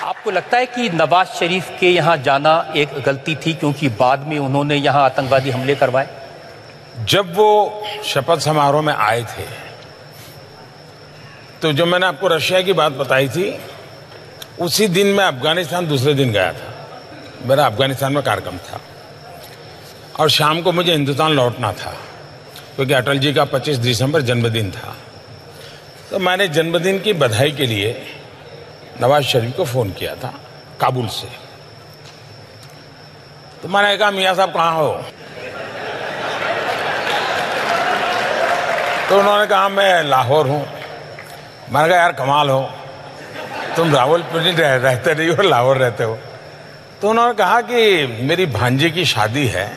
आपको लगता है कि नवाज शरीफ के यहाँ जाना एक गलती थी, क्योंकि बाद में उन्होंने यहाँ आतंकवादी हमले करवाए? जब वो शपथ समारोह में आए थे तो जो मैंने आपको रशिया की बात बताई थी, उसी दिन मैं अफगानिस्तान दूसरे दिन गया था। मेरा अफगानिस्तान में कार्यक्रम था और शाम को मुझे हिंदुस्तान लौटना था, क्योंकि अटल जी का 25 दिसंबर जन्मदिन था। तो मैंने जन्मदिन की बधाई के लिए नवाज शरीफ को फ़ोन किया था काबुल से। तो मैंने कहा, मियाँ साहब कहाँ हो? तो उन्होंने कहा, मैं लाहौर हूँ। मैंने कहा, यार कमाल हो, तुम रावलपिंडी रहते नहीं हो, लाहौर रहते हो। तो उन्होंने कहा कि मेरी भांजी की शादी है,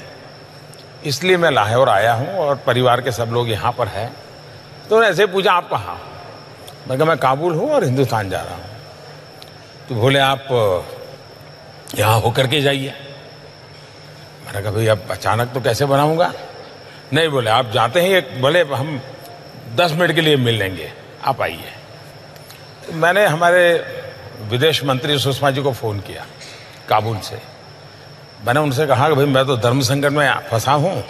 इसलिए मैं लाहौर आया हूँ और परिवार के सब लोग यहाँ पर हैं। तो उन्होंने ऐसे पूछा, आप कहाँ? मैं कहा, मैं काबुल हूँ और हिंदुस्तान जा रहा हूँ। तो बोले, आप यहाँ होकर के जाइए। मैंने कहा, भाई अब अचानक तो कैसे बनाऊँगा? नहीं, बोले आप जाते ही बोले हम 10 मिनट के लिए मिल लेंगे, आप आइए। तो मैंने हमारे विदेश मंत्री सुषमा जी को फ़ोन किया काबुल से। मैंने उनसे कहा कि भाई मैं तो धर्म संकट में फंसा हूँ,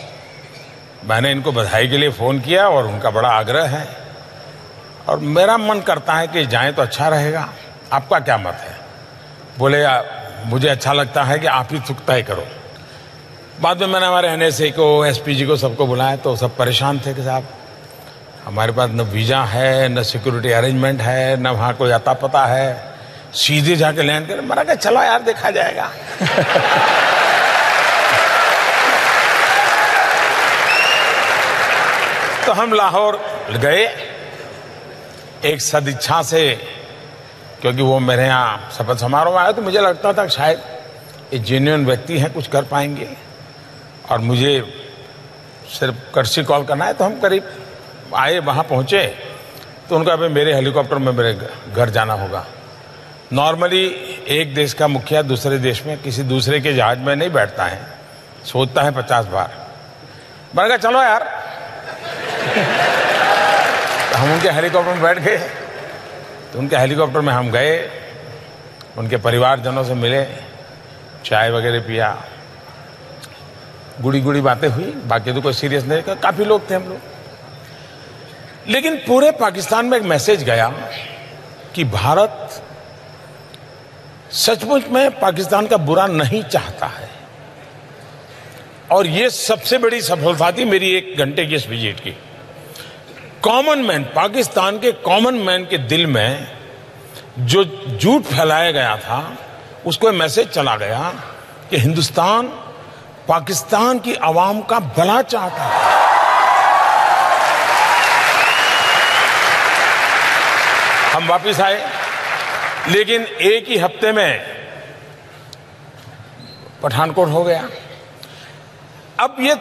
मैंने इनको बधाई के लिए फ़ोन किया और उनका बड़ा आग्रह है और मेरा मन करता है कि जाएं तो अच्छा रहेगा, आपका क्या मत है? बोले, मुझे अच्छा लगता है कि आप ही तय करो। बाद में मैंने हमारे NSA को, SPG को, सबको बुलाया तो सब परेशान थे कि साहब हमारे पास न वीज़ा है, न सिक्योरिटी अरेंजमेंट है, न वहाँ कोई अता पता है, सीधे जाके लैंड कर। मैंने कहा, चलो यार देखा जाएगा। तो हम लाहौर गए एक सदिच्छा से, क्योंकि वो मेरे यहाँ शपथ समारोह में आया तो मुझे लगता था कि शायद ये जेन्युइन व्यक्ति हैं, कुछ कर पाएंगे और मुझे सिर्फ कर्सी कॉल करना है। तो हम करीब आए, वहाँ पहुँचे तो उनका अभी मेरे हेलीकॉप्टर में मेरे घर जाना होगा। नॉर्मली एक देश का मुखिया दूसरे देश में किसी दूसरे के जहाज में नहीं बैठता है, सोचता है 50 बार। मैंने कहा, चलो यार। तो हम उनके हेलीकॉप्टर में बैठ गए। तो उनके हेलीकॉप्टर में हम गए, उनके परिवारजनों से मिले, चाय वगैरह पिया, गुड़ी गुड़ी बातें हुई। बाकी तो कोई सीरियस नहीं, काफ़ी लोग थे हम लोग। लेकिन पूरे पाकिस्तान में एक मैसेज गया कि भारत सचमुच में पाकिस्तान का बुरा नहीं चाहता है। और ये सबसे बड़ी सफलता थी मेरी 1 घंटे की इस विजिट की। कॉमन मैन, पाकिस्तान के कॉमन मैन के दिल में जो झूठ फैलाया गया था, उसको मैसेज चला गया कि हिंदुस्तान पाकिस्तान की आवाम का भला चाहता है। हम वापिस आए, लेकिन एक ही हफ्ते में पठानकोट हो गया। अब ये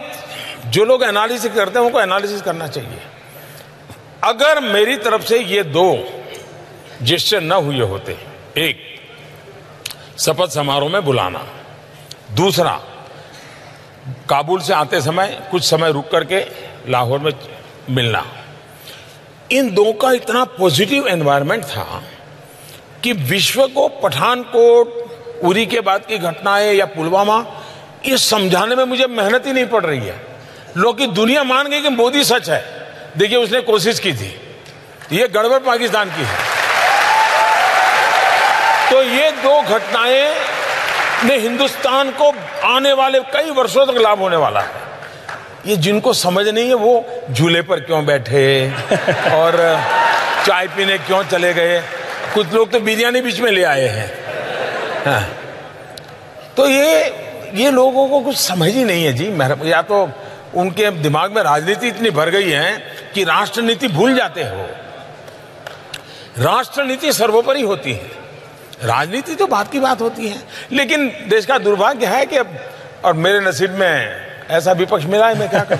जो लोग एनालिसिस करते हैं उनको एनालिसिस करना चाहिए। अगर मेरी तरफ से ये 2 जेस्चर न हुए होते, एक शपथ समारोह में बुलाना, दूसरा काबुल से आते समय कुछ समय रुक करके लाहौर में मिलना, इन 2 का इतना पॉजिटिव एनवायरनमेंट था कि विश्व को पठानकोट, उरी के बाद की घटनाएं या पुलवामा, ये समझाने में मुझे मेहनत ही नहीं पड़ रही है। लोग की दुनिया मान गई कि मोदी सच है। देखिए, उसने कोशिश की थी, ये गड़बड़ पाकिस्तान की है। तो ये 2 घटनाएं ने हिंदुस्तान को आने वाले कई वर्षों तक लाभ होने वाला है। ये जिनको समझ नहीं है वो झूले पर क्यों बैठे और चाय पीने क्यों चले गए। कुछ लोग तो बिरयानी बीच में ले आए हैं। हाँ। तो ये लोगों को कुछ समझ ही नहीं है जी। या तो उनके दिमाग में राजनीति इतनी भर गई है कि राष्ट्रनीति भूल जाते हो। राष्ट्रनीति सर्वोपरि होती है, राजनीति तो बात की बात होती है। लेकिन देश का दुर्भाग्य है कि अब, और मेरे नसीब में ऐसा विपक्ष मिला है, मैं क्या करूं।